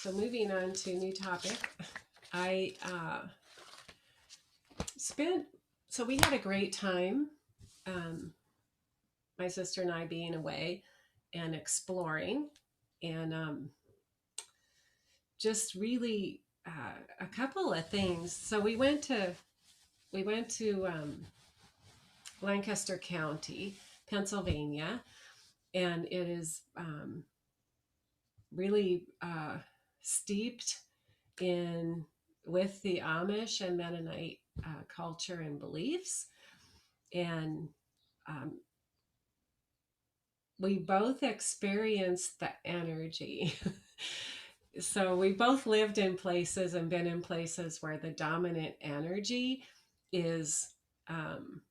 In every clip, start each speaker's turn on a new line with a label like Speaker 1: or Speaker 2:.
Speaker 1: So moving on to a new topic, I spent, so we had a great time, um, my sister and I being away and exploring, and just really a couple of things. So we went to Lancaster County, Pennsylvania, and it is really steeped in with the Amish and Mennonite culture and beliefs. And um, we both experienced the energy. So we both lived in places and been in places where the dominant energy is um,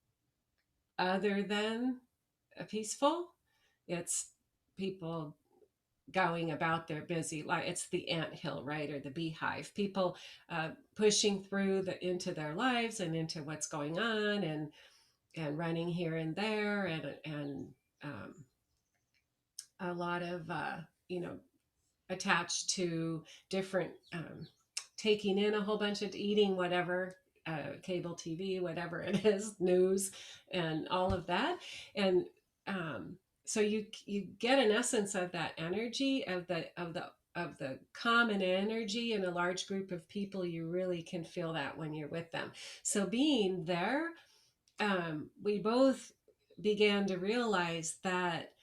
Speaker 1: other than peaceful. It's people going about their busy life. It's the anthill, right, or the beehive. People pushing through into their lives and into what's going on, and running here and there, and um, a lot of attached to different taking in a whole bunch of eating whatever. Cable TV, whatever it is, news, and all of that, and so you get an essence of that energy of the common energy in a large group of people. You really can feel that when you're with them. So being there, we both began to realize that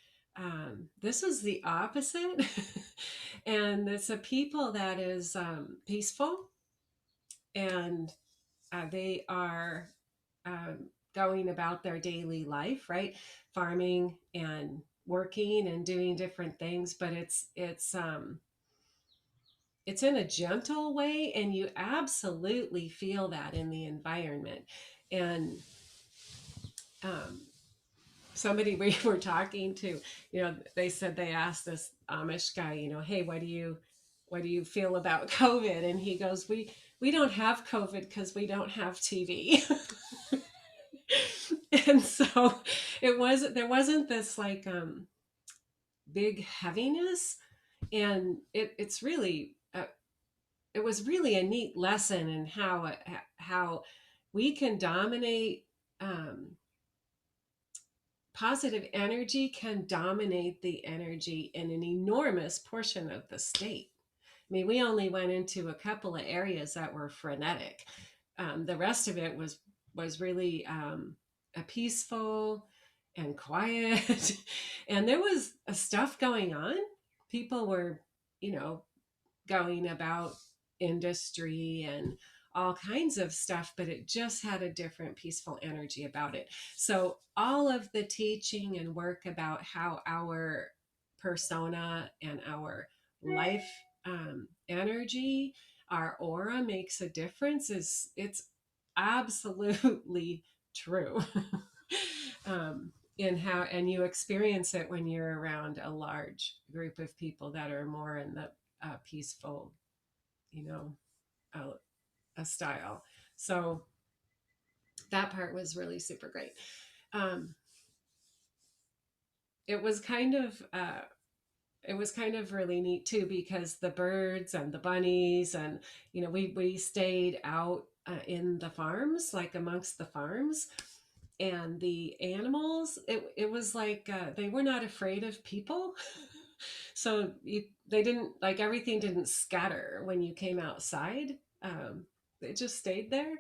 Speaker 1: this is the opposite. And it's a people that is peaceful, and they are um, going about their daily life, right? Farming and working and doing different things, but it's in a gentle way, and you absolutely feel that in the environment. And um, somebody we were talking to, they said they asked this Amish guy, hey, what do you feel about COVID? And he goes, we don't have COVID because we don't have TV. And so there wasn't this like big heaviness, and it was really a neat lesson in how we can dominate. Positive energy can dominate the energy in an enormous portion of the state. I mean, we only went into a couple of areas that were frenetic. The rest of it was really peaceful and quiet, and there was stuff going on. People were, you know, going about industry and all kinds of stuff, but it just had a different peaceful energy about it. So all of the teaching and work about how our persona and our life energy, our aura makes a difference, it's absolutely true. In how, and you experience it when you're around a large group of people that are more in the peaceful, you know, a, a style. So that part was really super great. Um, it was kind of really neat too, because the birds and the bunnies, and we stayed out in the farms, like amongst the farms, and the animals. It was like they were not afraid of people. So they didn't, like, everything didn't scatter when you came outside. It just stayed there,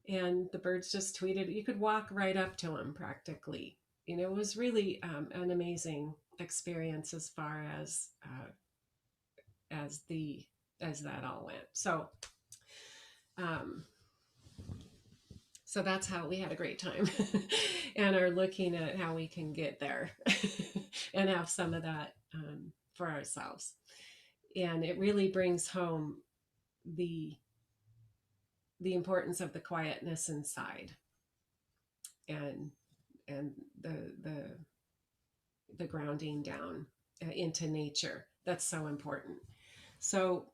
Speaker 1: and the birds just tweeted. You could walk right up to them practically. It was really an amazing experience as far as the as that all went. Um, so that's how we had a great time, and are looking at how we can get there and have some of that for ourselves. And it really brings home the the importance of the quietness inside, and and the grounding down into nature. That's so important. So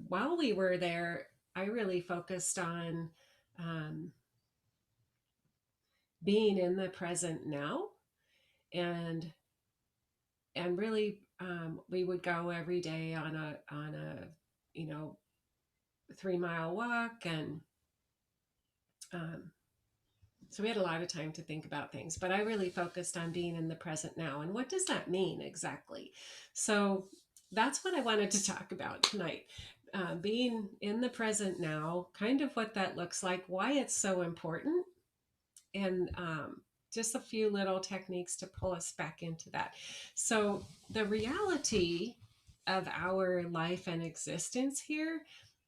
Speaker 1: while we were there, I really focused on um, being in the present now, and really we would go every day on a you know 3 mile walk, and um, so we had a lot of time to think about things. But I really focused on being in the present now, and what does that mean exactly? So that's what I wanted to talk about tonight. Being in the present now, kind of what that looks like, why it's so important, and just a few little techniques to pull us back into that. So, the reality of our life and existence here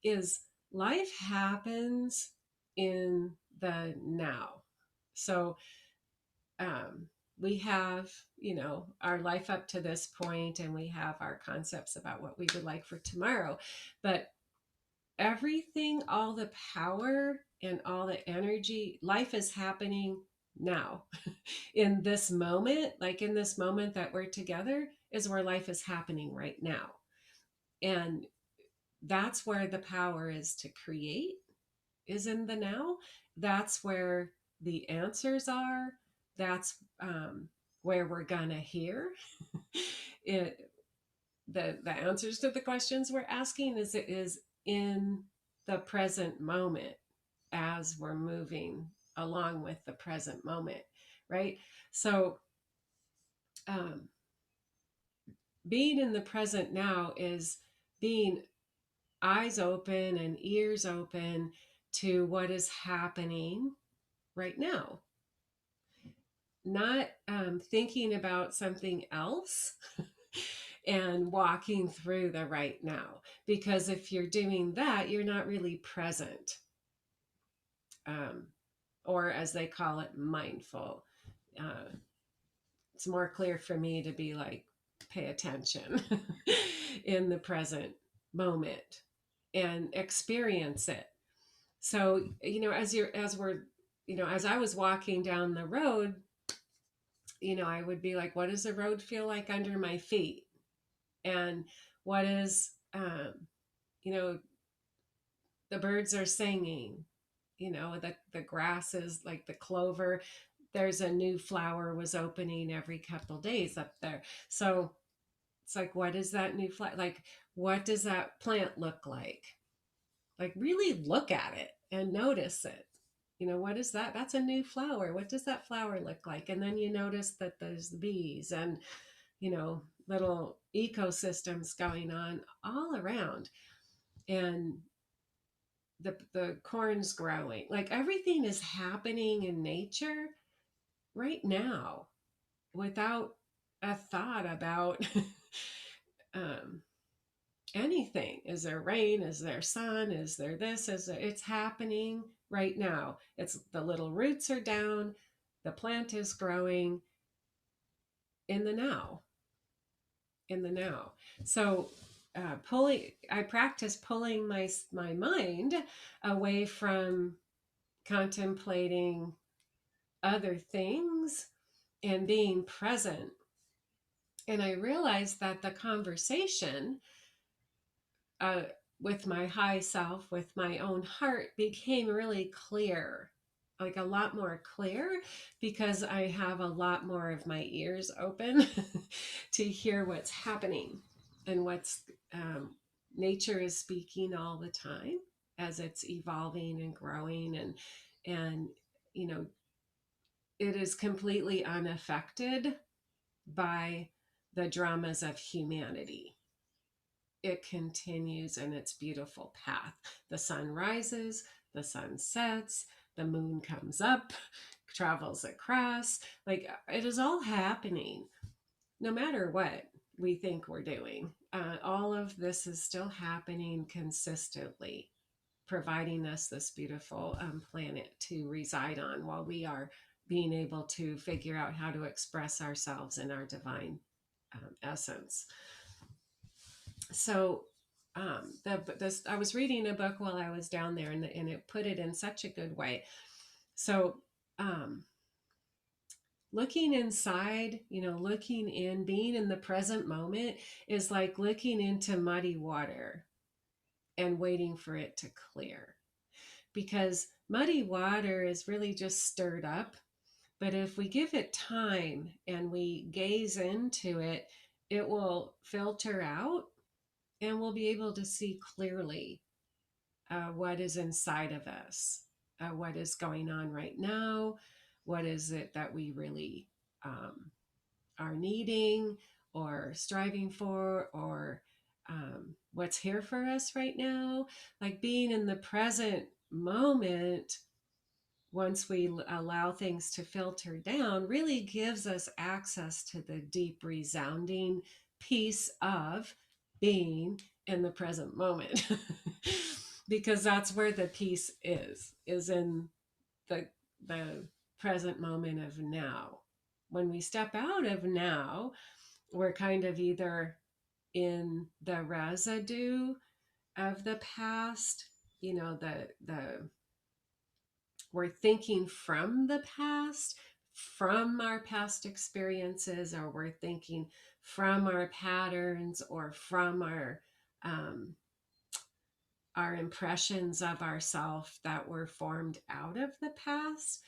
Speaker 1: is life happens in the now. So, um, we have, our life up to this point, and we have our concepts about what we would like for tomorrow. But everything, all the power and all the energy, life is happening now. In this moment, like in this moment that we're together, is where life is happening right now. And that's where the power is to create, is in the now. That's where the answers are. That's where we're gonna hear it. The answers to the questions we're asking is in the present moment, as we're moving along with the present moment, right? So um, being in the present now is being eyes open and ears open to what is happening right now, not thinking about something else and walking through the right now. Because if you're doing that, you're not really present, um, or as they call it, mindful. Uh, it's more clear for me to be like, pay attention in the present moment and experience it. So, as I was walking down the road, I would be like, what does the road feel like under my feet? And what is, you know, the birds are singing, the grass is like the clover. There's a new flower was opening every couple days up there. So it's like, what is that new flower? Like, what does that plant look like? Like, really look at it and notice it. What is that? That's a new flower. What does that flower look like? And then you notice that there's bees and, little ecosystems going on all around. And the corn's growing. Like, everything is happening in nature right now without a thought about um, anything. Is there rain? Is there sun? Is there this? It's happening right now. It's the little roots are down, the plant is growing in the now. In the now. So I practice pulling my mind away from contemplating other things and being present. And I realized that the conversation uh, with my high self, with my own heart, became really clear, like a lot more clear, because I have a lot more of my ears open to hear what's happening and what's nature is speaking all the time as it's evolving and growing, and it is completely unaffected by the dramas of humanity. It continues in its beautiful path. The sun rises, the sun sets, the moon comes up, travels across. Like, it is all happening, no matter what we think we're doing. All of this is still happening consistently, providing us this beautiful planet to reside on while we are being able to figure out how to express ourselves in our divine essence. So I was reading a book while I was down there, and it put it in such a good way. So looking inside, looking in, being in the present moment is like looking into muddy water and waiting for it to clear, because muddy water is really just stirred up. But if we give it time and we gaze into it it will filter out, and we'll be able to see clearly what is inside of us, what is going on right now, what is it that we really are needing or striving for, or what's here for us right now. Like being in the present moment, once we allow things to filter down, really gives us access to the deep, resounding peace of being in the present moment. Because that's where the peace is in the the present moment of now. When we step out of now, we're kind of either in the residue of the past, the we're thinking from the past, from our past experiences, or we're thinking from our patterns, or from our impressions of ourself that were formed out of the past.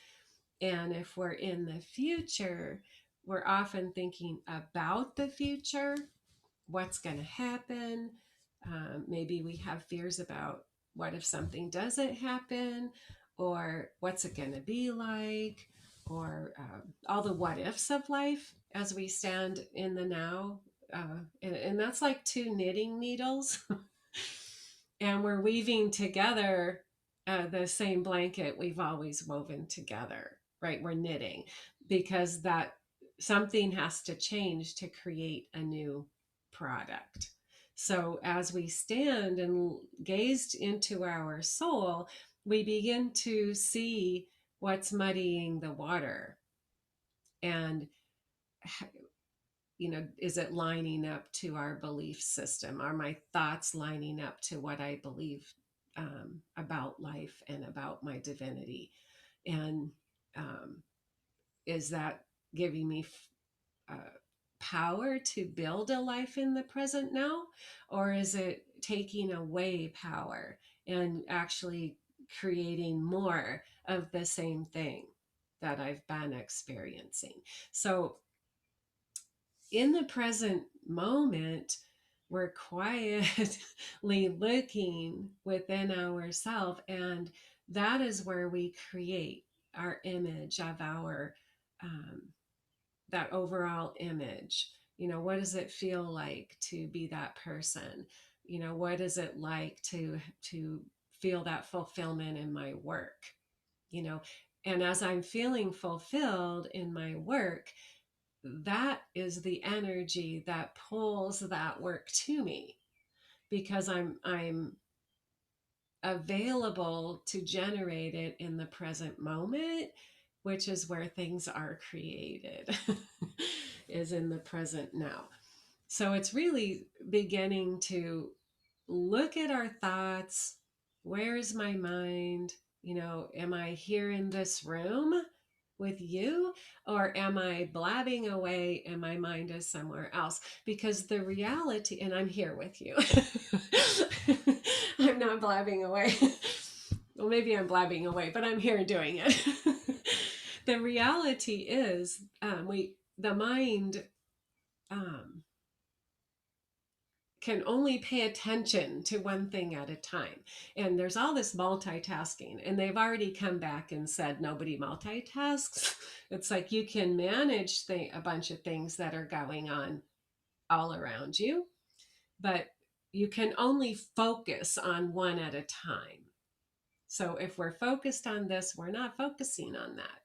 Speaker 1: And if we're in the future, we're often thinking about the future, what's going to happen. Maybe we have fears about what if something doesn't happen, or what's it going to be like, or all the what ifs of life as we stand in the now. And that's like two knitting needles, and we're weaving together the same blanket we've always woven together, right? We're knitting because that something has to change to create a new product. So as we stand and gazed into our soul, we begin to see what's muddying the water. And is it lining up to our belief system? Are my thoughts lining up to what I believe about life and about my divinity? And is that giving me uh, power to build a life in the present now? Or is it taking away power and actually creating more of the same thing that I've been experiencing? So in the present moment, we're quietly looking within ourselves, and that is where we create our image of our that overall image. What does it feel like to be that person? What is it like to feel that fulfillment in my work? you know and as I'm feeling fulfilled in my work, that is the energy that pulls that work to me, because I'm available to generate it in the present moment, which is where things are created, is in the present now. So it's really beginning to look at our thoughts. Where's my mind? Am I here in this room with you, or am I blabbing away and my mind is somewhere else? Because the reality, and I'm here with you. I'm not blabbing away. Well, maybe I'm blabbing away, but I'm here doing it. The reality is, the mind can only pay attention to one thing at a time. And there's all this multitasking, and they've already come back and said nobody multitasks. It's like you can manage a bunch of things that are going on all around you, but you can only focus on one at a time. So if we're focused on this, we're not focusing on that,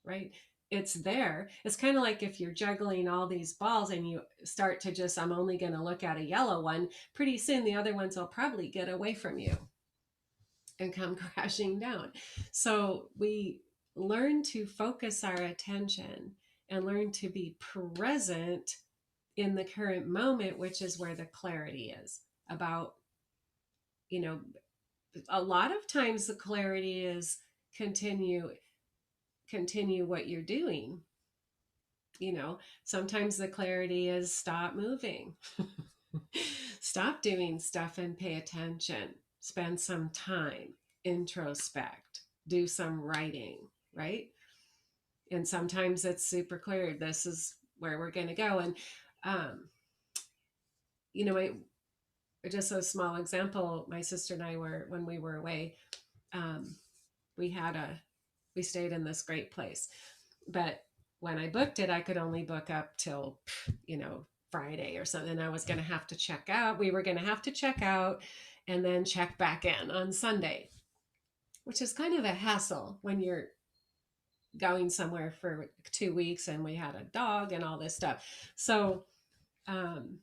Speaker 1: right? It's there. It's kind of like if you're juggling all these balls and you start to just, I'm only going to look at a yellow one, pretty soon the other ones will probably get away from you and come crashing down. So we learn to focus our attention and learn to be present in the current moment, which is where the clarity is about, a lot of times the clarity is continue what you're doing. Sometimes the clarity is stop moving. Stop doing stuff and pay attention. Spend some time, introspect, do some writing, right? And sometimes it's super clear, this is where we're going to go. And you know, just a small example, my sister and I were, when we were away, um, we had a, we stayed in this great place, but when I booked it, I could only book up till, you know, Friday or something. I was going to have to check out. We were going to have to check out and then check back in on Sunday, which is kind of a hassle when you're going somewhere for 2 weeks and we had a dog and all this stuff. So, um,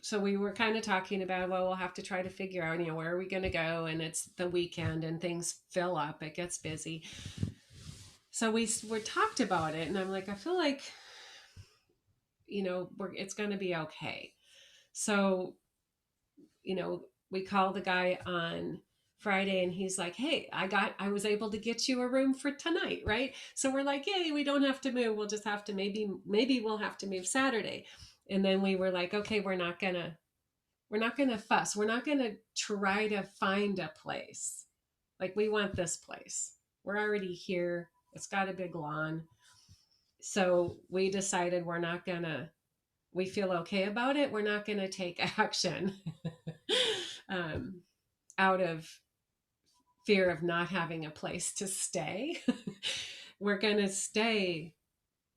Speaker 1: so we were kind of talking about, well, we'll have to try to figure out, you know, where are we going to go? And it's the weekend and things fill up, it gets busy. So we were talked about it, and I'm like, I feel like, you know, it's going to be okay. So, you know, we called the guy on Friday and he's like, hey, I was able to get you a room for tonight, right? So we're like, yay, we don't have to move. We'll just have to, maybe we'll have to move Saturday. And then we were like, okay, we're not going to fuss. We're not going to try to find a place. Like, we want this place. We're already here. It's got a big lawn. So we decided we feel okay about it. We're not going to take action um, out of fear of not having a place to stay. We're going to stay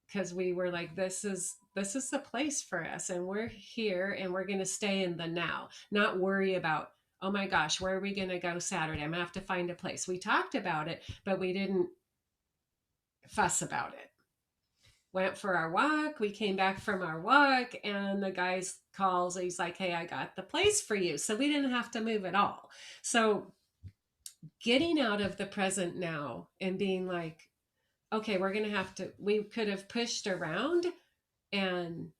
Speaker 1: because we were like, this is the place for us, and we're here, and we're going to stay in the now, not worry about, oh my gosh, where are we going to go Saturday? I'm going to have to find a place. We talked about it, but we didn't fuss about it. Went for our walk. We came back from our walk, and the guy calls. He's like, hey, I got the place for you. So we didn't have to move at all. So getting out of the present now and being like, okay, we could have pushed around and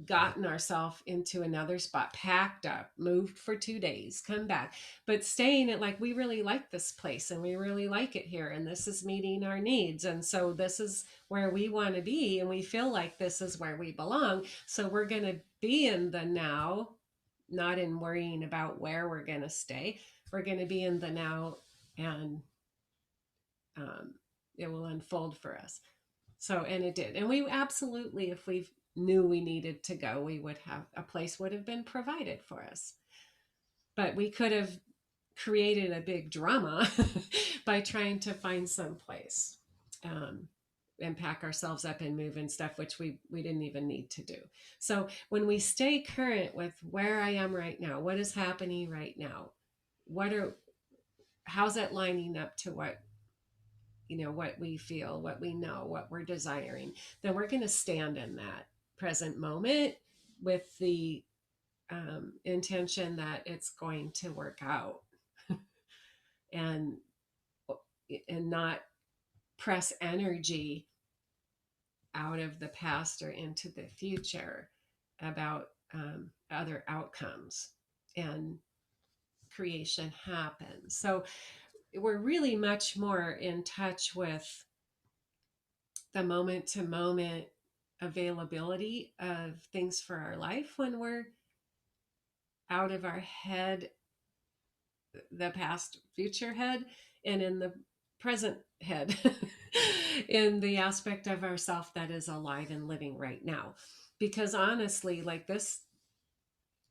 Speaker 1: gotten ourselves into another spot, packed up, moved for 2 days, come back, but staying at, like, we really like this place and we really like it here, and this is meeting our needs, and so this is where we want to be, and we feel like this is where we belong, so we're going to be in the now, not in worrying about where we're going to stay. We're going to be in the now, and it will unfold for us. So, and it did. And we absolutely, if we knew we needed to go, a place would have been provided for us. But we could have created a big drama by trying to find some place and pack ourselves up and move and stuff, which we didn't even need to do. So when we stay current with where I am right now, what is happening right now, how's that lining up to what we feel, what we know, what we're desiring, then we're going to stand in that present moment with the intention that it's going to work out, and not press energy out of the past or into the future about other outcomes, and creation happens. So we're really much more in touch with the moment to moment availability of things for our life when we're out of our head, the past future head, and in the present head, in the aspect of ourself that is alive and living right now. Because honestly, like, this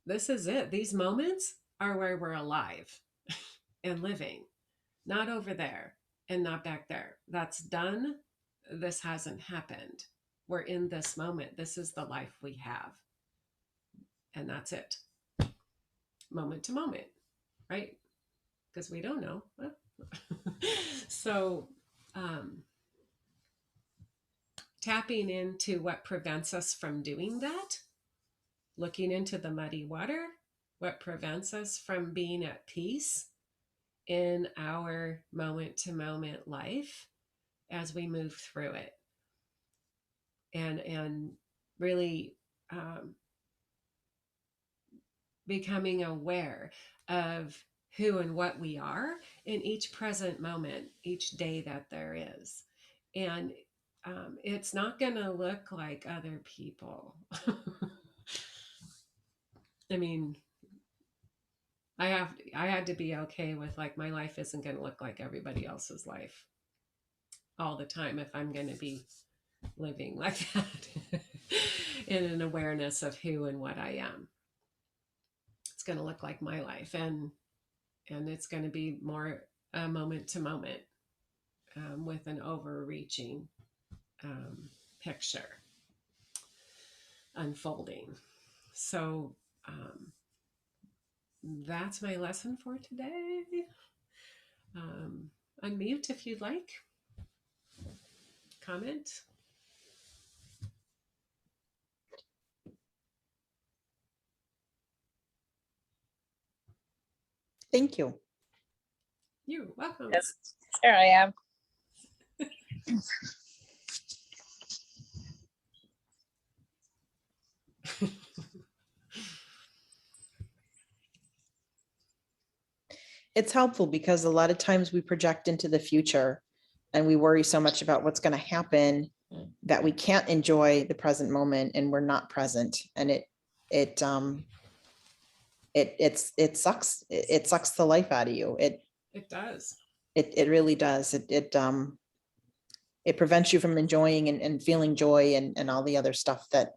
Speaker 1: is it. These moments are where we're alive and living, not over there and not back there. That's done. This hasn't happened. We're in this moment. This is the life we have. And that's it. Moment to moment, right? Because we don't know. So, tapping into what prevents us from doing that, looking into the muddy water, what prevents us from being at peace in our moment to moment life as we move through it. And really becoming aware of who and what we are in each present moment, each day that there is. And it's not going to look like other people. I mean, I had to be okay with, like, my life isn't going to look like everybody else's life all the time if I'm going to be living like that. in an awareness of who and what I am. It's going to look like my life, and it's going to be more moment to moment, with an overreaching picture unfolding. So that's my lesson for today. Um, Unmute if you'd like. Comment.
Speaker 2: Thank you.
Speaker 1: You're welcome.
Speaker 3: Yes, here I am.
Speaker 2: It's helpful because a lot of times we project into the future and we worry so much about what's going to happen that we can't enjoy the present moment and we're not present. And it sucks. It sucks the life out of you.
Speaker 1: It does.
Speaker 2: It really does. It prevents you from enjoying and feeling joy and all the other stuff that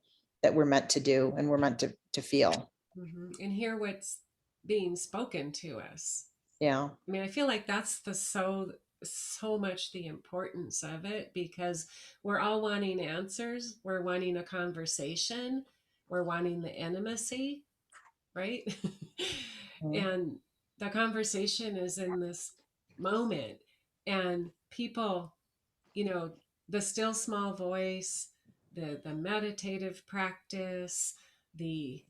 Speaker 2: we're meant to do and we're meant to feel.
Speaker 1: And hear what's being spoken to us.
Speaker 2: Yeah.
Speaker 1: I mean, I feel like that's so much the importance of it, because we're all wanting answers. We're wanting a conversation. We're wanting the intimacy, right? And the conversation is in this moment, and people, you know, the still small voice, the meditative practice, the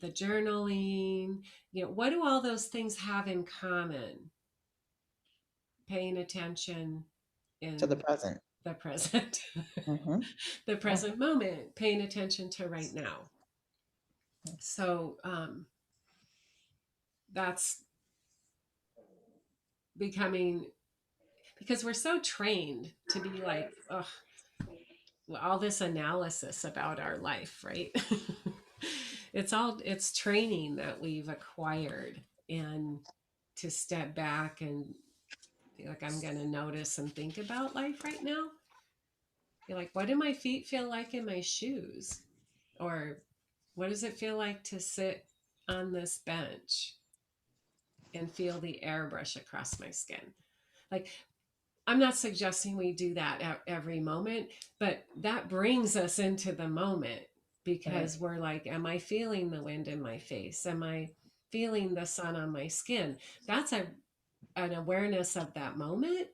Speaker 1: journaling, what do all those things have in common? Paying attention
Speaker 2: To the
Speaker 1: in
Speaker 2: present.
Speaker 1: the present, the present moment, paying attention to right now. So that's becoming, because we're so trained to be like, oh, all this analysis about our life, right? It's training that we've acquired, and to step back and be like, I'm going to notice and think about life right now. Be like, what do my feet feel like in my shoes? Or what does it feel like to sit on this bench and feel the air brush across my skin? Like, I'm not suggesting we do that at every moment, but that brings us into the moment, because we're like, am I feeling the wind in my face? Am I feeling the sun on my skin? That's an awareness of that moment.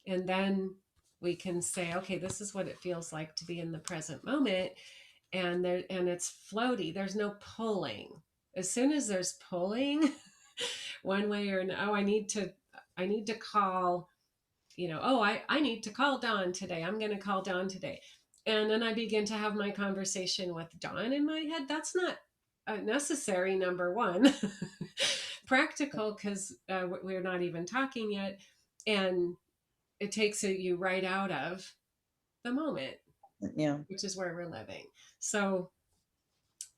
Speaker 1: And then we can say, okay, this is what it feels like to be in the present moment. And it's floaty. There's no pulling. As soon as there's pulling one way or another, oh, I need to call, oh, I need to call Dawn today. I'm going to call Dawn today. And then I begin to have my conversation with Dawn in my head. That's not necessary, number one. Practical, because we're not even talking yet. And it takes you right out of the moment,
Speaker 2: Yeah.
Speaker 1: which is where we're living. So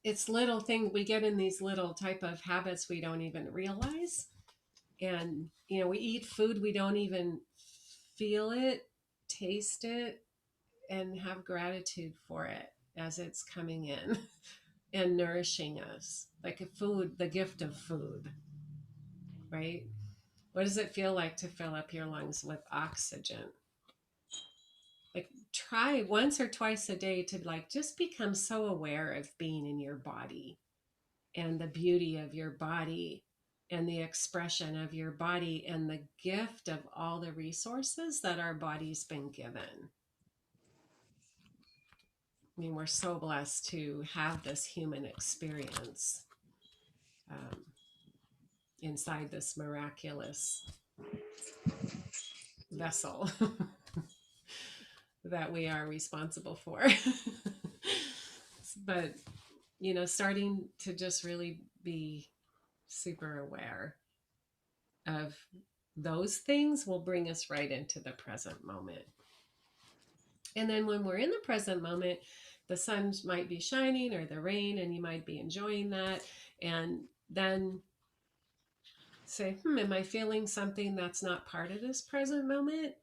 Speaker 1: it's little things we get in, these little type of habits we don't even realize. And we eat food, we don't even feel it, taste it, and have gratitude for it as it's coming in and nourishing us, like a food, the gift of food, right? What does it feel like to fill up your lungs with oxygen? Like, try once or twice a day to like just become so aware of being in your body and the beauty of your body and the expression of your body and the gift of all the resources that our body's been given. I mean, we're so blessed to have this human experience um, inside this miraculous vessel that we are responsible for. But, starting to just really be super aware of those things will bring us right into the present moment. And then when we're in the present moment, the sun might be shining or the rain, and you might be enjoying that. And then say, am I feeling something that's not part of this present moment?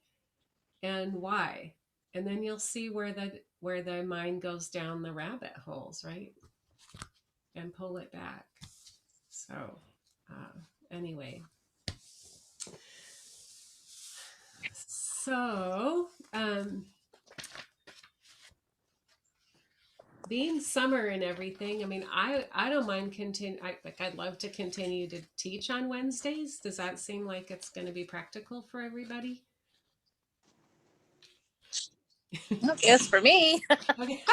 Speaker 1: And why? And then you'll see where the mind goes down the rabbit holes, right? And pull it back. So, anyway. So, being summer and everything, I mean, I don't mind continue. I'd love to continue to teach on Wednesdays. Does that seem like it's going to be practical for everybody?
Speaker 3: Yes, for me.
Speaker 1: Okay.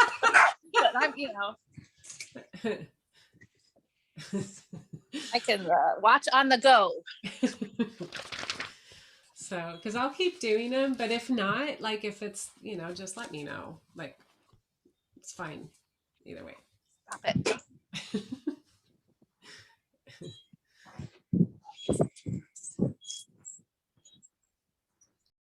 Speaker 3: But I'm, I can watch on the go.
Speaker 1: So, because I'll keep doing them, but if not, like if it's, just let me know. Like, it's fine either way.
Speaker 3: Stop it.